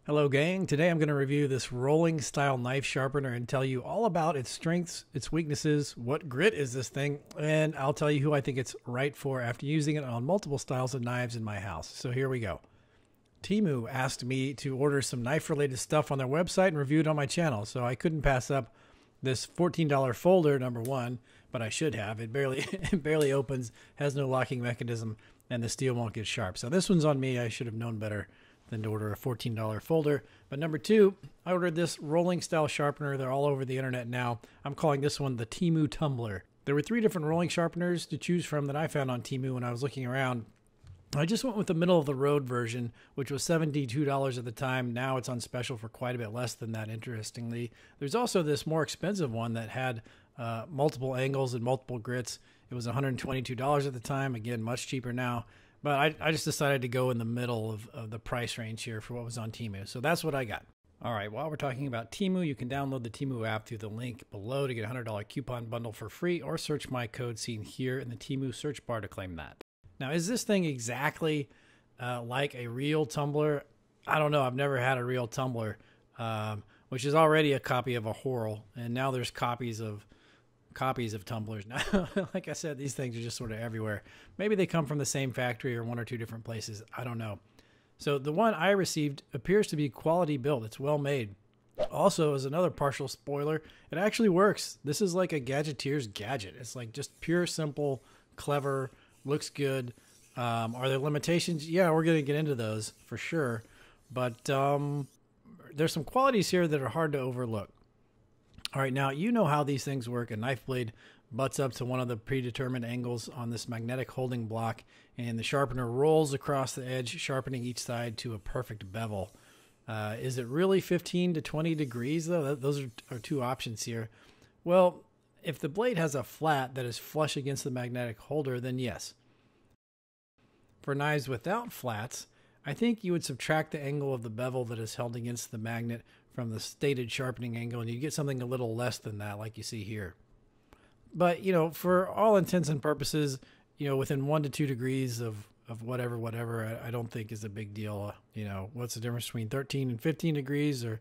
Hello gang, today I'm going to review this rolling style knife sharpener and tell you all about its strengths, its weaknesses, what grit is this thing, and I'll tell you who I think it's right for after using it on multiple styles of knives in my house. So here we go. Temu asked me to order some knife related stuff on their website and review it on my channel, so I couldn't pass up this $14 folder, number one, but I should have. It barely opens, has no locking mechanism, and the steel won't get sharp. So this one's on me. I should have known better than to order a $14 folder. But number two, I ordered this rolling style sharpener. They're all over the internet now. I'm calling this one the Temu Tumbler. There were 3 different rolling sharpeners to choose from that I found on Temu when I was looking around. I just went with the middle of the road version, which was $72 at the time. Now it's on special for quite a bit less than that, interestingly. There's also this more expensive one that had multiple angles and multiple grits. It was $122 at the time. Again, much cheaper now. But I just decided to go in the middle of the price range here for what was on Temu. So that's what I got. All right, while we're talking about Temu, you can download the Temu app through the link below to get a $100 coupon bundle for free, or search my code seen here in the Temu search bar to claim that. Now, is this thing exactly like a real tumbler? I don't know. I've never had a real tumbler, which is already a copy of a Horl, and now there's copies of tumblers. Now, like I said, these things are just sort of everywhere. Maybe they come from the same factory or 1 or 2 different places. I don't know. So the one I received appears to be quality built. It's well made. Also, as another partial spoiler, it actually works. This is like a gadgeteer's gadget. It's like just pure, simple, clever, looks good. Are there limitations? Yeah, we're going to get into those for sure. But there's some qualities here that are hard to overlook. All right, now you know how these things work. A knife blade butts up to one of the predetermined angles on this magnetic holding block, and the sharpener rolls across the edge, sharpening each side to a perfect bevel. Is it really 15 to 20 degrees, though? Those are 2 options here. Well, if the blade has a flat that is flush against the magnetic holder, then yes. For knives without flats, I think you would subtract the angle of the bevel that is held against the magnet from the stated sharpening angle, and you get something a little less than that, like you see here. But, for all intents and purposes, within 1 to 2 degrees of whatever, I don't think is a big deal. What's the difference between 13 and 15 degrees or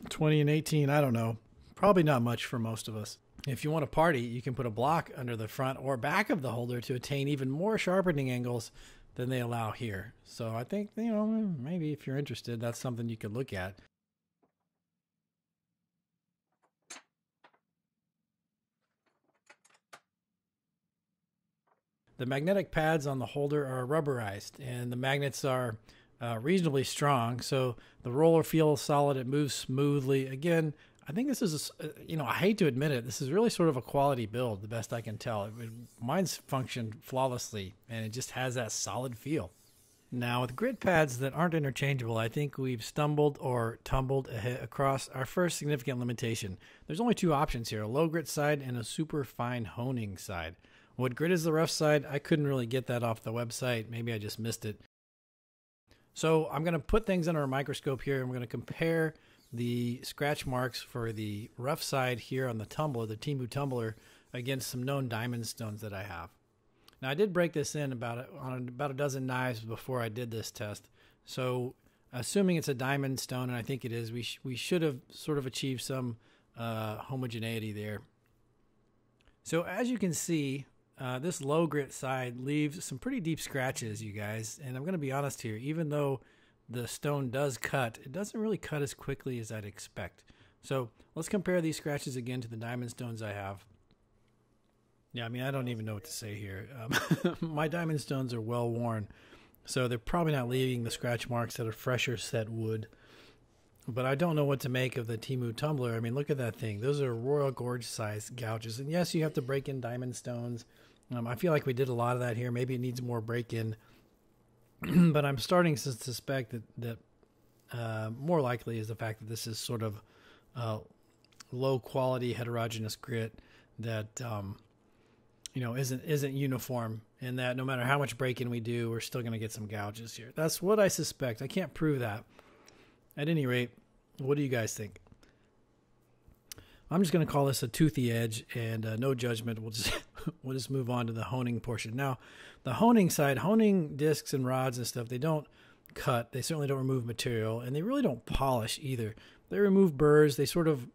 20 and 18? I don't know. Probably not much for most of us. If you want to party, you can put a block under the front or back of the holder to attain even more sharpening angles than they allow here. So I think, maybe if you're interested, that's something you could look at. The magnetic pads on the holder are rubberized, and the magnets are reasonably strong, so the roller feels solid. It moves smoothly. Again, I think this is, I hate to admit it, this is really sort of a quality build, the best I can tell. Mine's functioned flawlessly, and it just has that solid feel. Now, with grit pads that aren't interchangeable, I think we've stumbled or tumbled across our first significant limitation. There's only 2 options here, a low grit side and a super fine honing side. What grit is the rough side? I couldn't really get that off the website. Maybe I just missed it. So I'm going to put things under a microscope here, and we're going to compare the scratch marks for the rough side here on the tumbler, the Temu Tumbler, against some known diamond stones that I have. Now, I did break this in on about a dozen knives before I did this test. So assuming it's a diamond stone, and I think it is, we should have sort of achieved some homogeneity there. So as you can see, this low grit side leaves some pretty deep scratches, you guys. And I'm going to be honest here, even though the stone does cut, it doesn't really cut as quickly as I'd expect. So let's compare these scratches again to the diamond stones I have. Yeah, I mean, I don't even know what to say here. My diamond stones are well worn, so they're probably not leaving the scratch marks that a fresher set would. But I don't know what to make of the Temu Tumbler. I mean, look at that thing. Those are Royal Gorge size gouges. And yes, you have to break in diamond stones. I feel like we did a lot of that here. Maybe it needs more break-in. But I'm starting to suspect that more likely is the fact that this is sort of low-quality heterogeneous grit that isn't uniform, and that no matter how much break-in we do, we're still going to get some gouges here. That's what I suspect. I can't prove that. At any rate, what do you guys think? I'm just going to call this a toothy edge, and no judgment. We'll just move on to the honing portion. Now, the honing side, honing discs and rods and stuff, they don't cut. They certainly don't remove material, and they really don't polish either. They remove burrs. They sort of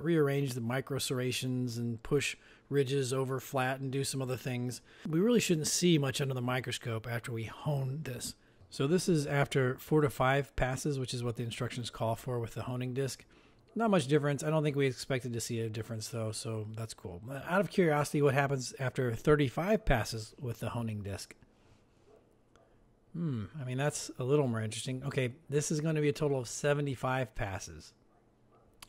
rearrange the micro serrations and push ridges over flat and do some other things. We really shouldn't see much under the microscope after we hone this. So this is after 4 to 5 passes, which is what the instructions call for with the honing disc. Not much difference. I don't think we expected to see a difference though, so that's cool. Out of curiosity, what happens after 35 passes with the honing disc? I mean, that's a little more interesting. Okay, this is going to be a total of 75 passes.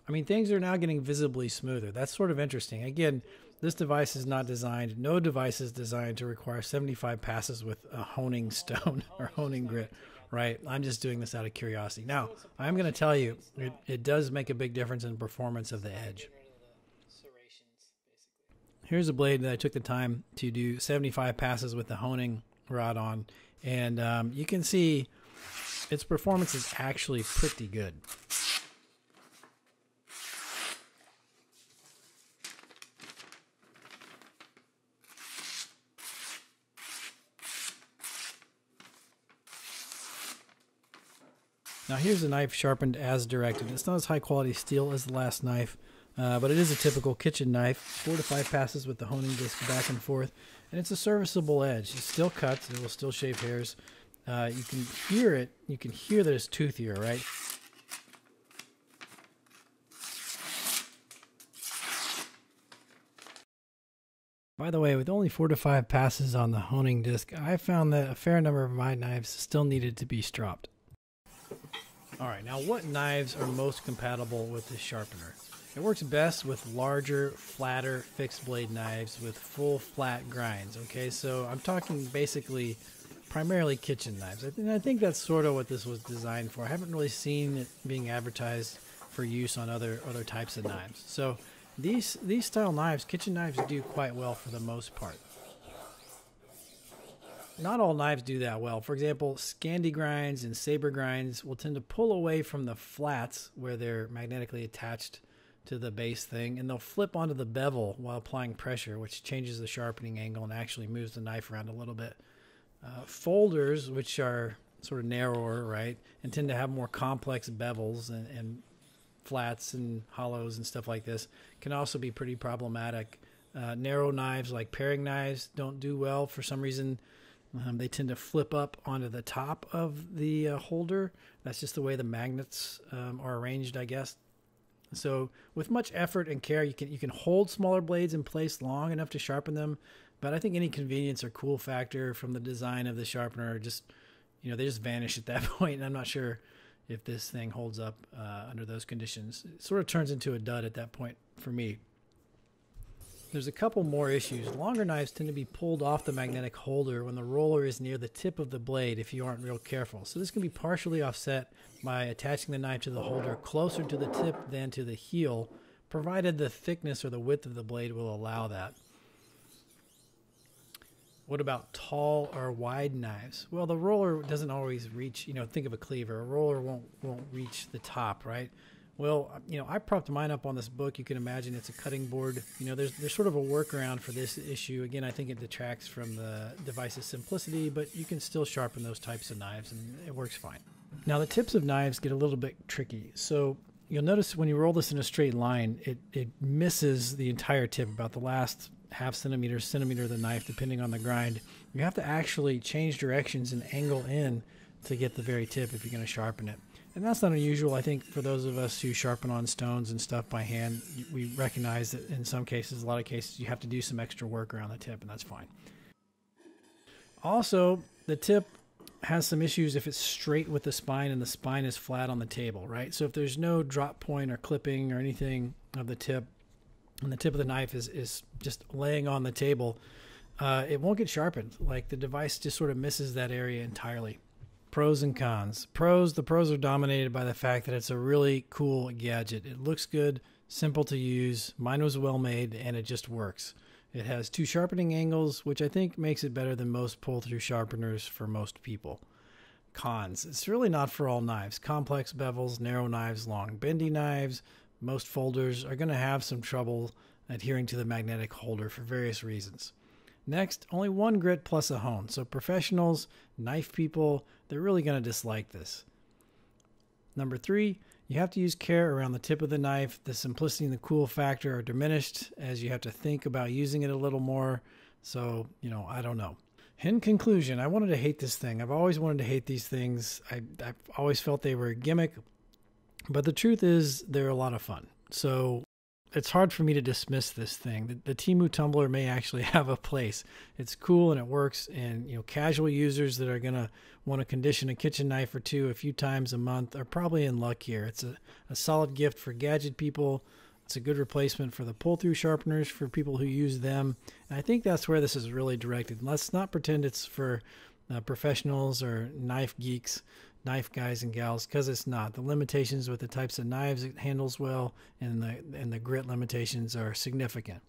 I mean, things are now getting visibly smoother. That's sort of interesting. Again, this device is not designed, no device is designed to require 75 passes with a honing stone or honing grit, right? I'm just doing this out of curiosity. Now, I'm going to tell you, it does make a big difference in performance of the edge. Here's a blade that I took the time to do 75 passes with the honing rod on, and you can see its performance is actually pretty good. Now here's a knife sharpened as directed. It's not as high quality steel as the last knife, but it is a typical kitchen knife. 4 to 5 passes with the honing disc back and forth, and it's a serviceable edge. It still cuts. It will still shave hairs. You can hear it. You can hear that it's toothier, right? By the way, with only 4 to 5 passes on the honing disc, I found that a fair number of my knives still needed to be stropped. All right, now what knives are most compatible with this sharpener? It works best with larger, flatter, fixed blade knives with full flat grinds, okay? So I'm talking basically primarily kitchen knives. And I think that's sort of what this was designed for. I haven't really seen it being advertised for use on other types of knives. So these style knives, kitchen knives, do quite well for the most part. Not all knives do that well. For example, Scandi grinds and saber grinds will tend to pull away from the flats where they're magnetically attached to the base thing, and they'll flip onto the bevel while applying pressure, which changes the sharpening angle and actually moves the knife around a little bit. Folders, which are sort of narrower, right, and tend to have more complex bevels and flats and hollows and stuff like this, can also be pretty problematic. Narrow knives like paring knives don't do well for some reason. They tend to flip up onto the top of the holder. That's just the way the magnets are arranged, I guess. So with much effort and care, you can hold smaller blades in place long enough to sharpen them. But I think any convenience or cool factor from the design of the sharpener just, they just vanish at that point. And I'm not sure if this thing holds up under those conditions. It sort of turns into a dud at that point for me. There's a couple more issues. Longer knives tend to be pulled off the magnetic holder when the roller is near the tip of the blade if you aren't real careful. So this can be partially offset by attaching the knife to the holder closer to the tip than to the heel, provided the thickness or the width of the blade will allow that. What about tall or wide knives? Well, the roller doesn't always reach, think of a cleaver. A roller won't reach the top, right? Well, I propped mine up on this book. You can imagine it's a cutting board. There's sort of a workaround for this issue. Again, I think it detracts from the device's simplicity, but you can still sharpen those types of knives, and it works fine. Now, the tips of knives get a little bit tricky. So you'll notice when you roll this in a straight line, it misses the entire tip, about the last half centimeter of the knife, depending on the grind. You have to actually change directions and angle in to get the very tip if you're going to sharpen it. And that's not unusual. I think for those of us who sharpen on stones and stuff by hand, we recognize that in some cases, a lot of cases, you have to do some extra work around the tip, and that's fine. Also, the tip has some issues if it's straight with the spine and the spine is flat on the table, right? So if there's no drop point or clipping or anything of the tip, and the tip of the knife is just laying on the table, it won't get sharpened. Like, the device just sort of misses that area entirely. Pros and cons. The pros are dominated by the fact that it's a really cool gadget. It looks good, simple to use. Mine was well made, and it just works. It has 2 sharpening angles, which I think makes it better than most pull-through sharpeners for most people. Cons. It's really not for all knives. Complex bevels, narrow knives, long bendy knives. Most folders are going to have some trouble adhering to the magnetic holder for various reasons. Next, only one grit plus a hone. So professionals, knife people, they're really going to dislike this. Number 3, you have to use care around the tip of the knife. The simplicity and the cool factor are diminished as you have to think about using it a little more. So, I don't know. In conclusion, I wanted to hate this thing. I've always wanted to hate these things. I've always felt they were a gimmick. But the truth is, they're a lot of fun. So it's hard for me to dismiss this thing. The Temu Tumbler may actually have a place. It's cool and it works. And casual users that are going to want to condition a kitchen knife or two a few times a month are probably in luck here. It's a solid gift for gadget people. It's a good replacement for the pull-through sharpeners for people who use them. And I think that's where this is really directed. Let's not pretend it's for professionals or knife geeks, knife guys and gals, because it's not. The limitations with the types of knives it handles well and the grit limitations are significant.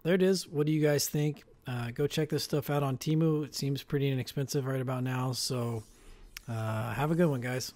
There it is. What do you guys think? Go check this stuff out on Temu. It seems pretty inexpensive right about now. So have a good one, guys.